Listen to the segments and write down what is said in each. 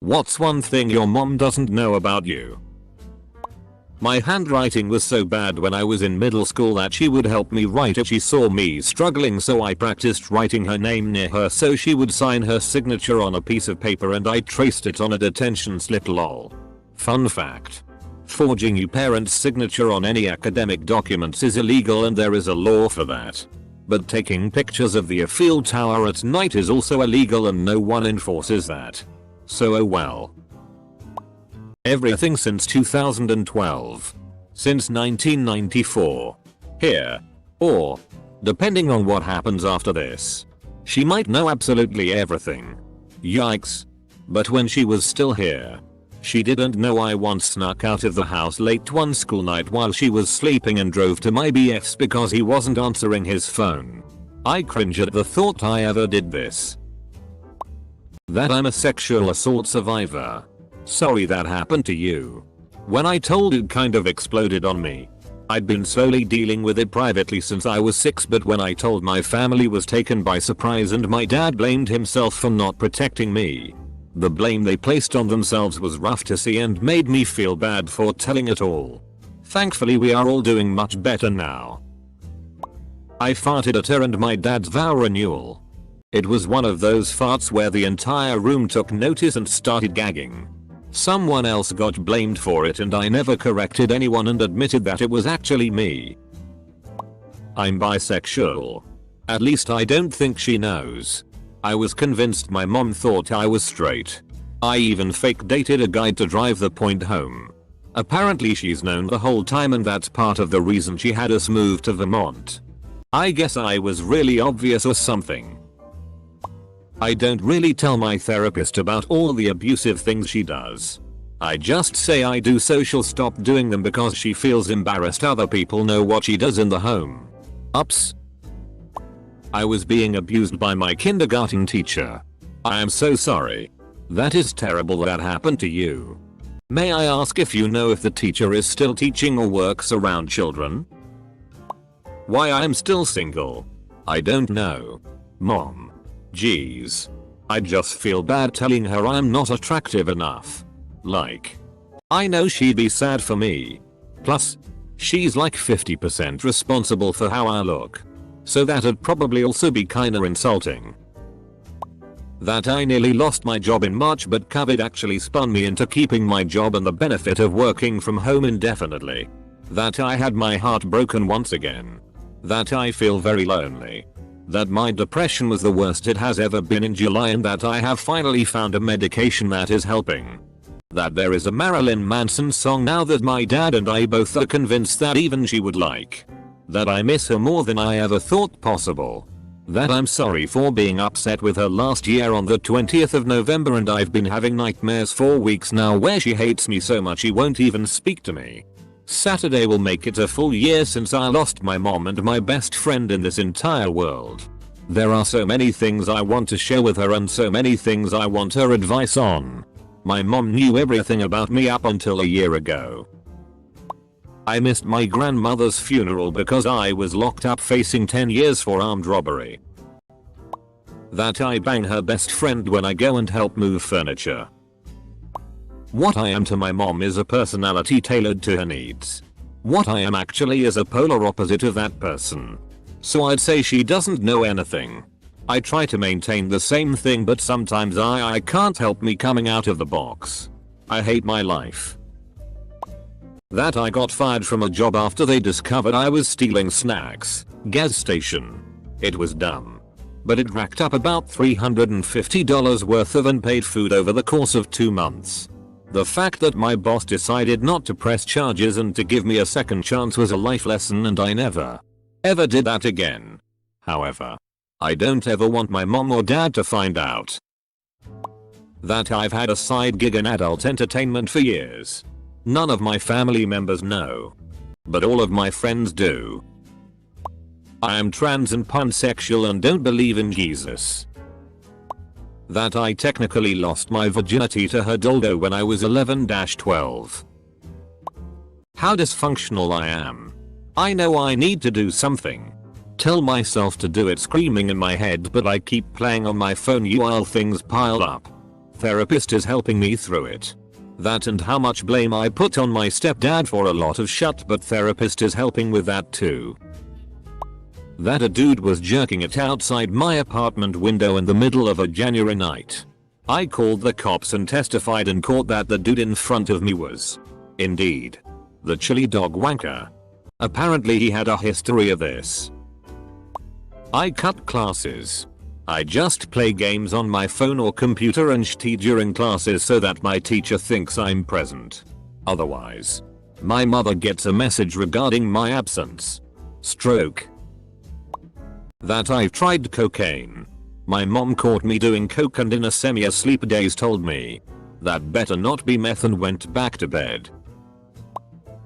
What's one thing your mom doesn't know about you? My handwriting was so bad when I was in middle school that she would help me write if she saw me struggling, so I practiced writing her name near her so she would sign her signature on a piece of paper and I traced it on a detention slip lol. Fun fact. Forging your parents' signature on any academic documents is illegal and there is a law for that. But taking pictures of the Eiffel Tower at night is also illegal and no one enforces that. So oh well. Everything since 2012. Since 1994. Here. Or, depending on what happens after this. She might know absolutely everything. Yikes. But when she was still here. She didn't know I once snuck out of the house late one school night while she was sleeping and drove to my BF's because he wasn't answering his phone. I cringe at the thought I ever did this. That I'm a sexual assault survivor. Sorry that happened to you. When I told it kind of exploded on me. I'd been slowly dealing with it privately since I was 6, but when I told my family was taken by surprise and my dad blamed himself for not protecting me. The blame they placed on themselves was rough to see and made me feel bad for telling it all. Thankfully we are all doing much better now. I farted at her and my dad's vow renewal. It was one of those farts where the entire room took notice and started gagging. Someone else got blamed for it and I never corrected anyone and admitted that it was actually me. I'm bisexual. At least I don't think she knows. I was convinced my mom thought I was straight. I even fake dated a guy to drive the point home. Apparently she's known the whole time and that's part of the reason she had us move to Vermont. I guess I was really obvious or something. I don't really tell my therapist about all the abusive things she does. I just say I do so she'll stop doing them because she feels embarrassed other people know what she does in the home. Ups. I was being abused by my kindergarten teacher. I am so sorry. That is terrible that happened to you. May I ask if you know if the teacher is still teaching or works around children? Why I am still single? I don't know. Mom. Jeez. I just feel bad telling her I'm not attractive enough. Like. I know she'd be sad for me. Plus, she's like 50% responsible for how I look. So that'd probably also be kinda insulting. That I nearly lost my job in March but COVID actually spun me into keeping my job and the benefit of working from home indefinitely. That I had my heart broken once again. That I feel very lonely. That my depression was the worst it has ever been in July and that I have finally found a medication that is helping. That there is a Marilyn Manson song now that my dad and I both are convinced that even she would like. That I miss her more than I ever thought possible. That I'm sorry for being upset with her last year on the 20th of November and I've been having nightmares for weeks now where she hates me so much she won't even speak to me. Saturday will make it a full year since I lost my mom and my best friend in this entire world. There are so many things I want to share with her and so many things I want her advice on. My mom knew everything about me up until a year ago. I missed my grandmother's funeral because I was locked up facing 10 years for armed robbery. That I bang her best friend when I go and help move furniture. What I am to my mom is a personality tailored to her needs. What I am actually is a polar opposite of that person. So I'd say she doesn't know anything. I try to maintain the same thing but sometimes I can't help me coming out of the box. I hate my life. That I got fired from a job after they discovered I was stealing snacks. Gas station. It was dumb. But it racked up about $350 worth of unpaid food over the course of 2 months. The fact that my boss decided not to press charges and to give me a second chance was a life lesson and I never ever did that again. However, I don't ever want my mom or dad to find out. That I've had a side gig in adult entertainment for years. None of my family members know. But all of my friends do. I am trans and pansexual and don't believe in Jesus. That I technically lost my virginity to her dildo when I was 11-12. How dysfunctional I am. I know I need to do something. Tell myself to do it screaming in my head but I keep playing on my phone while things pile up. Therapist is helping me through it. That and how much blame I put on my stepdad for a lot of shit, but therapist is helping with that too. That a dude was jerking it outside my apartment window in the middle of a January night. I called the cops and testified in court that the dude in front of me was, indeed, the chili dog wanker. Apparently he had a history of this. I cut classes. I just play games on my phone or computer and shit during classes so that my teacher thinks I'm present. Otherwise, my mother gets a message regarding my absence. Stroke. That I've tried cocaine. My mom caught me doing coke and in a semi-asleep daze told me that better not be meth and went back to bed.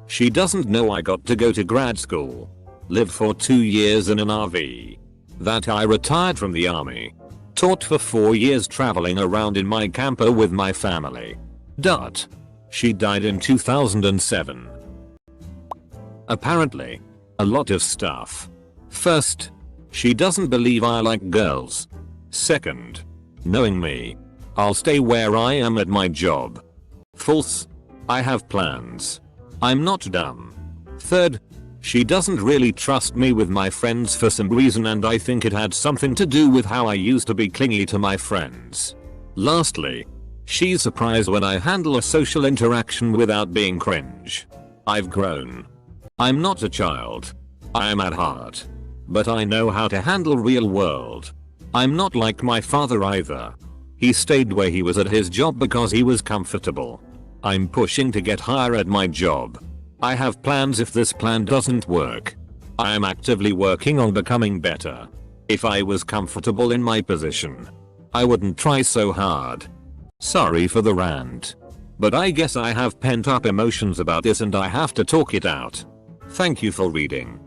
She doesn't know I got to go to grad school. Lived for 2 years in an RV. That I retired from the army. Taught for 4 years traveling around in my camper with my family. She died in 2007. Apparently, a lot of stuff. First, she doesn't believe I like girls. Second, knowing me, I'll stay where I am at my job. Fourth, I have plans. I'm not dumb. Third, she doesn't really trust me with my friends for some reason, and I think it had something to do with how I used to be clingy to my friends. Lastly, she's surprised when I handle a social interaction without being cringe. I've grown. I'm not a child. I am at heart. But I know how to handle real world. I'm not like my father either. He stayed where he was at his job because he was comfortable. I'm pushing to get higher at my job. I have plans if this plan doesn't work. I am actively working on becoming better. If I was comfortable in my position, I wouldn't try so hard. Sorry for the rant. But I guess I have pent up emotions about this and I have to talk it out. Thank you for reading.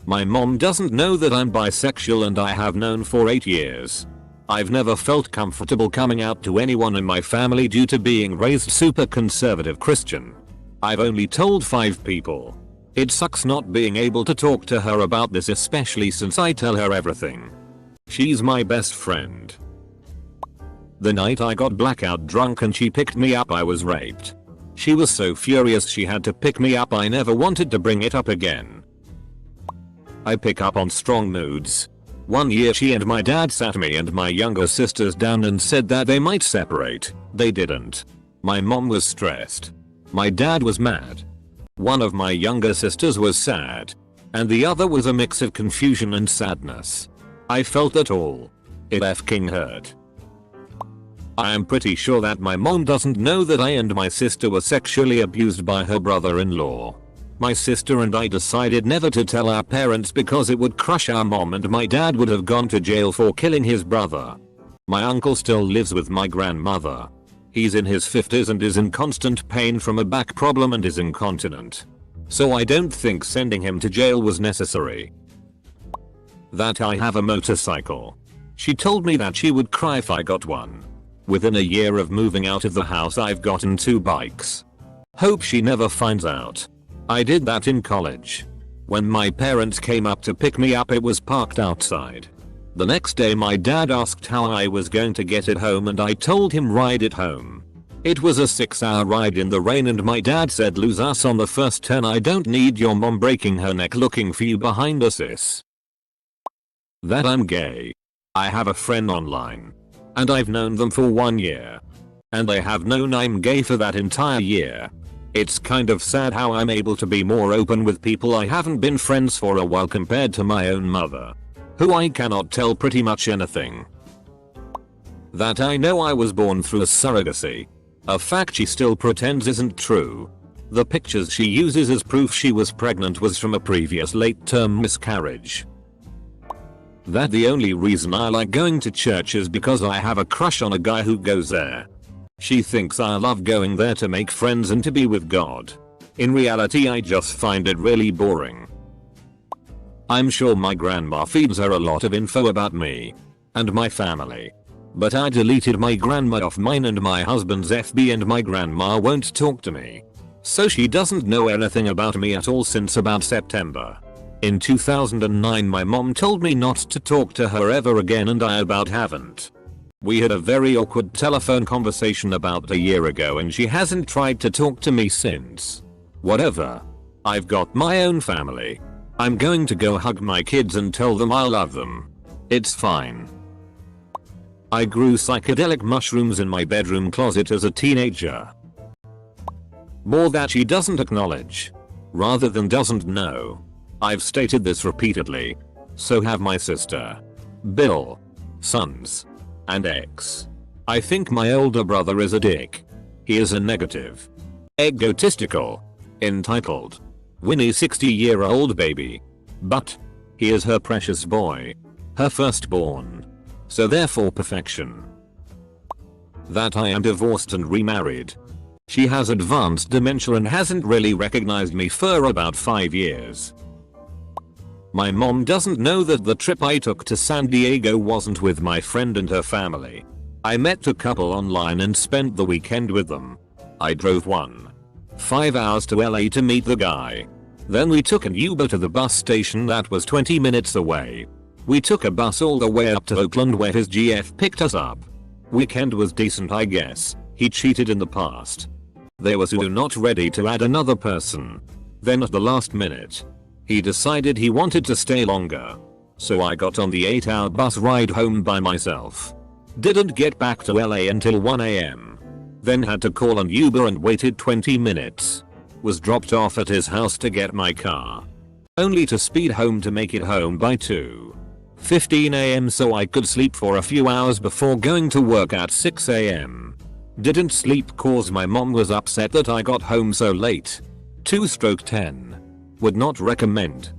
My mom doesn't know that I'm bisexual and I have known for 8 years. I've never felt comfortable coming out to anyone in my family due to being raised super conservative Christian. I've only told 5 people. It sucks not being able to talk to her about this, especially since I tell her everything. She's my best friend. The night I got blackout drunk and she picked me up, I was raped. She was so furious she had to pick me up. I never wanted to bring it up again. I pick up on strong moods. One year she and my dad sat me and my younger sisters down and said that they might separate. They didn't. My mom was stressed. My dad was mad. One of my younger sisters was sad. And the other was a mix of confusion and sadness. I felt that all. It f***ing hurt. I am pretty sure that my mom doesn't know that I and my sister were sexually abused by her brother-in-law. My sister and I decided never to tell our parents because it would crush our mom and my dad would have gone to jail for killing his brother. My uncle still lives with my grandmother. He's in his 50s and is in constant pain from a back problem and is incontinent. So I don't think sending him to jail was necessary. That I have a motorcycle. She told me that she would cry if I got one. Within a year of moving out of the house I've gotten 2 bikes. Hope she never finds out. I did that in college. When my parents came up to pick me up, it was parked outside. The next day my dad asked how I was going to get it home and I told him ride it home. It was a 6-hour ride in the rain and my dad said lose us on the first turn. I don't need your mom breaking her neck looking for you behind us, sis. That I'm gay. I have a friend online. And I've known them for 1 year. And they have known I'm gay for that entire year. It's kind of sad how I'm able to be more open with people I haven't been friends for a while compared to my own mother, who I cannot tell pretty much anything. That I know I was born through a surrogacy. A fact she still pretends isn't true. The pictures she uses as proof she was pregnant was from a previous late-term miscarriage. That the only reason I like going to church is because I have a crush on a guy who goes there. She thinks I love going there to make friends and to be with God. In reality I just find it really boring. I'm sure my grandma feeds her a lot of info about me and my family. But I deleted my grandma off mine and my husband's FB and my grandma won't talk to me. So she doesn't know anything about me at all since about September. In 2009 my mom told me not to talk to her ever again and I about haven't. We had a very awkward telephone conversation about a year ago and she hasn't tried to talk to me since. Whatever. I've got my own family. I'm going to go hug my kids and tell them I love them. It's fine. I grew psychedelic mushrooms in my bedroom closet as a teenager. More that she doesn't acknowledge. Rather than doesn't know. I've stated this repeatedly. So have my sister. Bill. Sons. And ex. I think my older brother is a dick. He is a negative. Egotistical. Entitled. Winnie 60-year-old baby. But. He is her precious boy. Her firstborn. So therefore perfection. That I am divorced and remarried. She has advanced dementia and hasn't really recognized me for about 5 years. My mom doesn't know that the trip I took to San Diego wasn't with my friend and her family. I met a couple online and spent the weekend with them. I drove 1.5 hours to LA to meet the guy. Then we took an Uber to the bus station that was 20 minutes away. We took a bus all the way up to Oakland where his GF picked us up. Weekend was decent, I guess. He cheated in the past. They were so not ready to add another person. Then at the last minute, he decided he wanted to stay longer. So I got on the 8-hour bus ride home by myself. Didn't get back to LA until 1 AM. Then had to call an Uber and waited 20 minutes. Was dropped off at his house to get my car. Only to speed home to make it home by 2:15 AM so I could sleep for a few hours before going to work at 6 AM. Didn't sleep cause my mom was upset that I got home so late. 2/10. Would not recommend.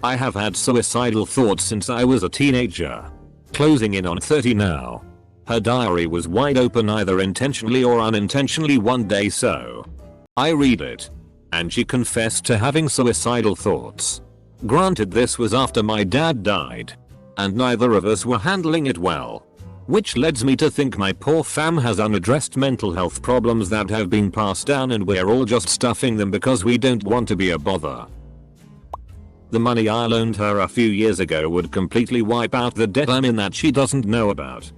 I have had suicidal thoughts since I was a teenager. Closing in on 30 now. Her diary was wide open either intentionally or unintentionally one day, so I read it. And she confessed to having suicidal thoughts. Granted, this was after my dad died. And neither of us were handling it well. Which leads me to think my poor fam has unaddressed mental health problems that have been passed down and we're all just stuffing them because we don't want to be a bother. The money I loaned her a few years ago would completely wipe out the debt I'm in that she doesn't know about.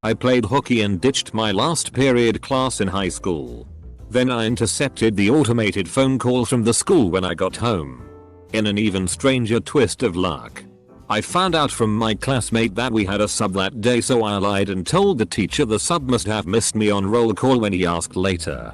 I played hockey and ditched my last period class in high school. Then I intercepted the automated phone call from the school when I got home. In an even stranger twist of luck, I found out from my classmate that we had a sub that day, so I lied and told the teacher the sub must have missed me on roll call when he asked later.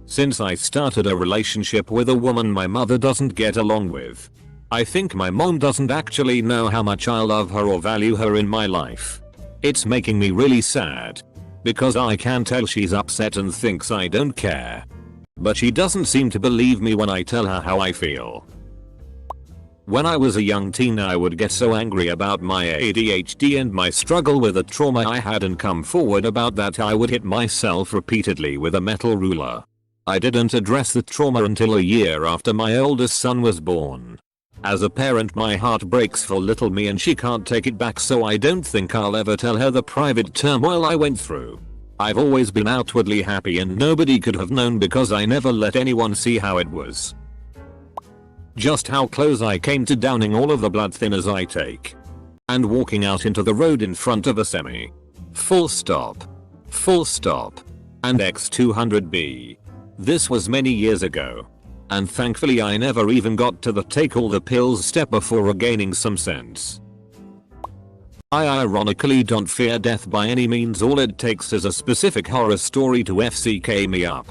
Since I started a relationship with a woman my mother doesn't get along with, I think my mom doesn't actually know how much I love her or value her in my life. It's making me really sad. Because I can tell she's upset and thinks I don't care. But she doesn't seem to believe me when I tell her how I feel. When I was a young teen I would get so angry about my ADHD and my struggle with a trauma I had and come forward about that I would hit myself repeatedly with a metal ruler. I didn't address the trauma until a year after my oldest son was born. As a parent my heart breaks for little me and she can't take it back, so I don't think I'll ever tell her the private turmoil I went through. I've always been outwardly happy and nobody could have known because I never let anyone see how it was. Just how close I came to downing all of the blood thinners I take. And walking out into the road in front of a semi. Full stop. Full stop. And X200B. This was many years ago. And thankfully I never even got to the take all the pills step before regaining some sense. I ironically don't fear death by any means, all it takes is a specific horror story to FCK me up.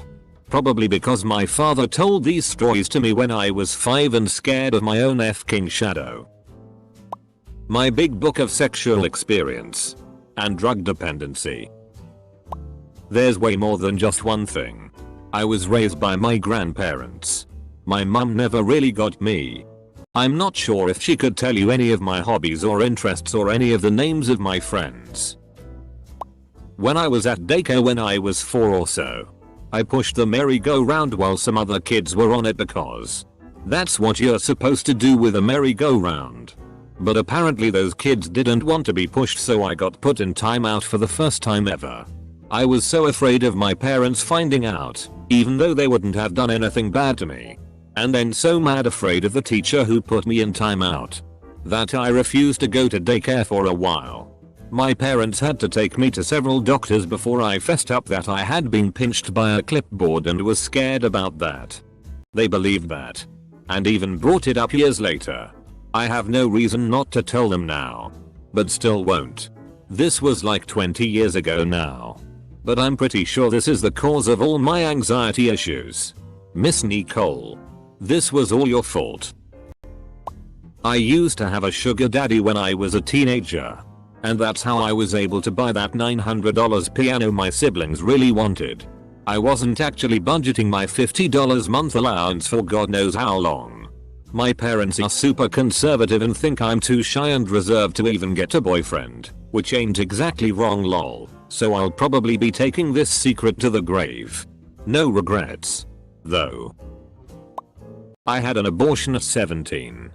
Probably because my father told these stories to me when I was 5 and scared of my own F-King shadow. My big book of sexual experience. And drug dependency. There's way more than just one thing. I was raised by my grandparents. My mum never really got me. I'm not sure if she could tell you any of my hobbies or interests or any of the names of my friends. When I was at daycare when I was 4 or so, I pushed the merry-go-round while some other kids were on it because that's what you're supposed to do with a merry-go-round. But apparently those kids didn't want to be pushed, so I got put in timeout for the first time ever. I was so afraid of my parents finding out, even though they wouldn't have done anything bad to me. And then so mad afraid of the teacher who put me in timeout. That I refused to go to daycare for a while. My parents had to take me to several doctors before I fessed up that I had been pinched by a clipboard and was scared about that. They believed that. And even brought it up years later. I have no reason not to tell them now. But still won't. This was like 20 years ago now. But I'm pretty sure this is the cause of all my anxiety issues. Miss Nicole. This was all your fault. I used to have a sugar daddy when I was a teenager. And that's how I was able to buy that $900 piano my siblings really wanted. I wasn't actually budgeting my $50 month allowance for God knows how long. My parents are super conservative and think I'm too shy and reserved to even get a boyfriend, which ain't exactly wrong lol, so I'll probably be taking this secret to the grave. No regrets. Though. I had an abortion at 17.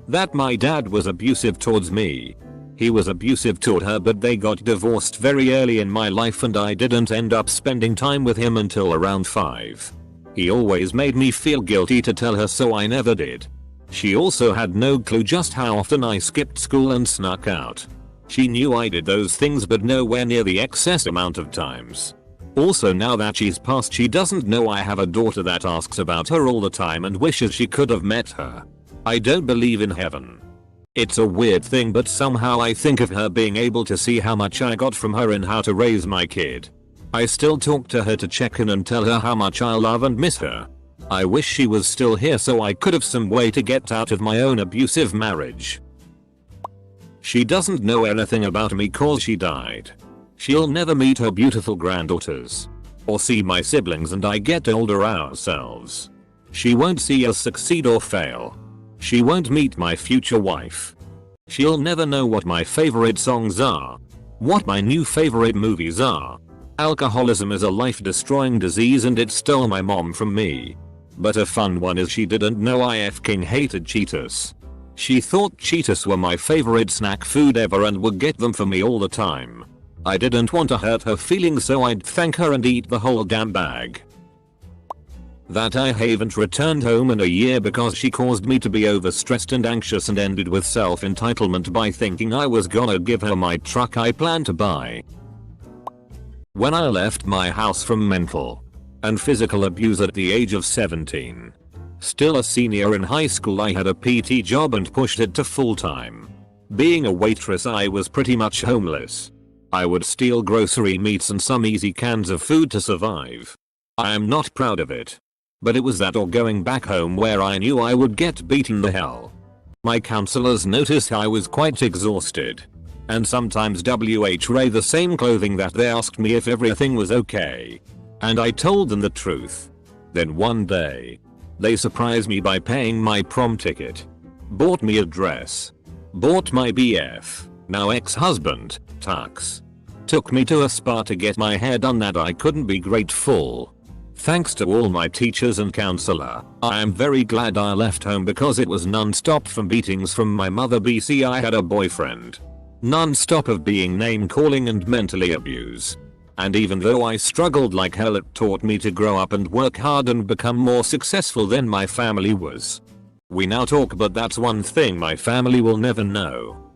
That my dad was abusive towards me. He was abusive toward her, but they got divorced very early in my life and I didn't end up spending time with him until around 5. He always made me feel guilty to tell her, so I never did. She also had no clue just how often I skipped school and snuck out. She knew I did those things but nowhere near the excess amount of times. Also, now that she's passed, she doesn't know I have a daughter that asks about her all the time and wishes she could have met her. I don't believe in heaven. It's a weird thing, but somehow I think of her being able to see how much I got from her in how to raise my kid. I still talk to her to check in and tell her how much I love and miss her. I wish she was still here so I could have some way to get out of my own abusive marriage. She doesn't know anything about me cause she died. She'll never meet her beautiful granddaughters. Or see my siblings and I get older ourselves. She won't see us succeed or fail. She won't meet my future wife. She'll never know what my favorite songs are. What my new favorite movies are. Alcoholism is a life-destroying disease and it stole my mom from me. But a fun one is she didn't know I f***ing hated Cheetos. She thought Cheetos were my favorite snack food ever and would get them for me all the time. I didn't want to hurt her feelings, so I'd thank her and eat the whole damn bag. That I haven't returned home in a year because she caused me to be overstressed and anxious and ended with self-entitlement by thinking I was gonna give her my truck I planned to buy. When I left my house from mental and physical abuse at the age of 17. Still a senior in high school, I had a PT job and pushed it to full-time. Being a waitress, I was pretty much homeless. I would steal grocery meats and some easy cans of food to survive. I am not proud of it. But it was that or going back home where I knew I would get beaten the hell. My counselors noticed I was quite exhausted. And sometimes wear the same clothing that they asked me if everything was okay. And I told them the truth. Then one day, they surprised me by paying my prom ticket. Bought me a dress. Bought my BF, now ex-husband, tux. Took me to a spa to get my hair done that I couldn't be grateful. Thanks to all my teachers and counselor, I am very glad I left home because it was non-stop from beatings from my mother. BC I had a boyfriend. Non-stop of being name calling and mentally abused. And even though I struggled like hell, it taught me to grow up and work hard and become more successful than my family was. We now talk, but that's one thing my family will never know.